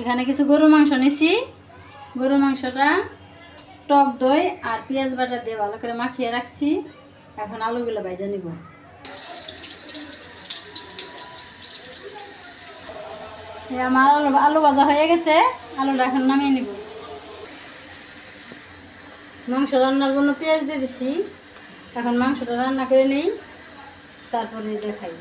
এখানে কিছু গরুর মাংস নিছি। গরুর মাংসটা টক দই আর পেঁয়াজ বাটা দিয়ে ভালো করে মাখিয়ে রাখছি। এখন আলুগুলো ভাজা নিব। আমার আলু ভাজা হয়ে গেছে, আলুটা এখন নামিয়ে নিব। মাংস রান্নার জন্য পেঁয়াজ দিয়ে দিছি। এখন মাংসটা রান্না করে নেই, তারপরে দেখাই।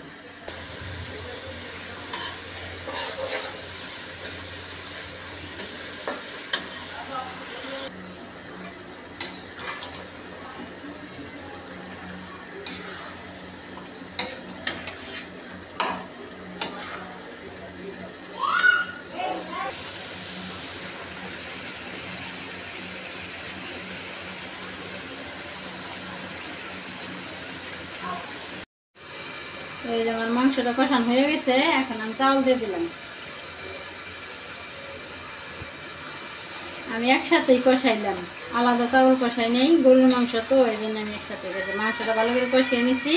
এই যে আমার মাংসটা কষানো হয়ে গেছে, এখন আমি চাউল দিয়ে দিলাম। আমি একসাথেই কষাইলাম, আলাদা চাউল কষাই নেই, গরুর মাংস তো এই জন্য আমি একসাথে মাংসটা ভালো করে কষিয়ে নিছি।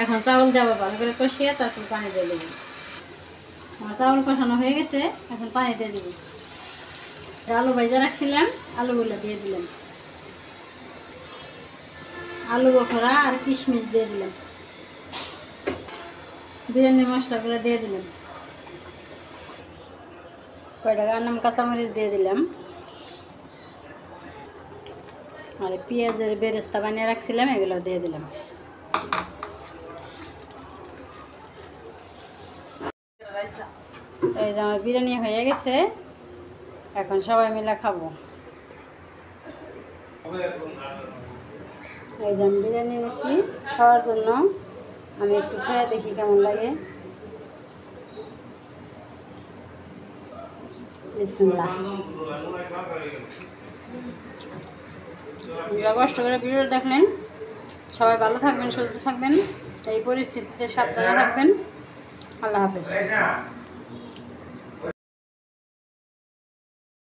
এখন চাউল দেবো, ভালো করে কষিয়ে তারপর পানি দিয়ে দেবো। আমার চাউল কষানো হয়ে গেছে, এখন পানি দিয়ে দেবো। আলু ভাজা রাখছিলাম, আলুগুলো দিয়ে দিলাম। আলু বখরা আর কিশমিশ দিয়ে দিলাম। বিরিয়ানি মশলাগুলো দিয়ে দিলাম। কয়টা গান্নাম কাঁচামরিচ দিয়ে দিলাম। আর পেঁয়াজের বেরেস্তা বানিয়ে রাখছিলাম, এগুলো দিয়ে দিলাম। এই যে আমার বিরিয়ানি হয়ে গেছে, এখন সবাই মিলে খাবো। এই যে আমি বিরিয়ানি নিয়েছি খাওয়ার জন্য, আমি একটু খেয়ে দেখি কেমন লাগে। বিসমিল্লাহ। কষ্ট করে ভিডিও দেখলেন, সবাই ভালো থাকবেন, সুস্থ থাকবেন, এই পরিস্থিতিতে সাবধানে থাকবেন। আল্লাহ হাফেজ।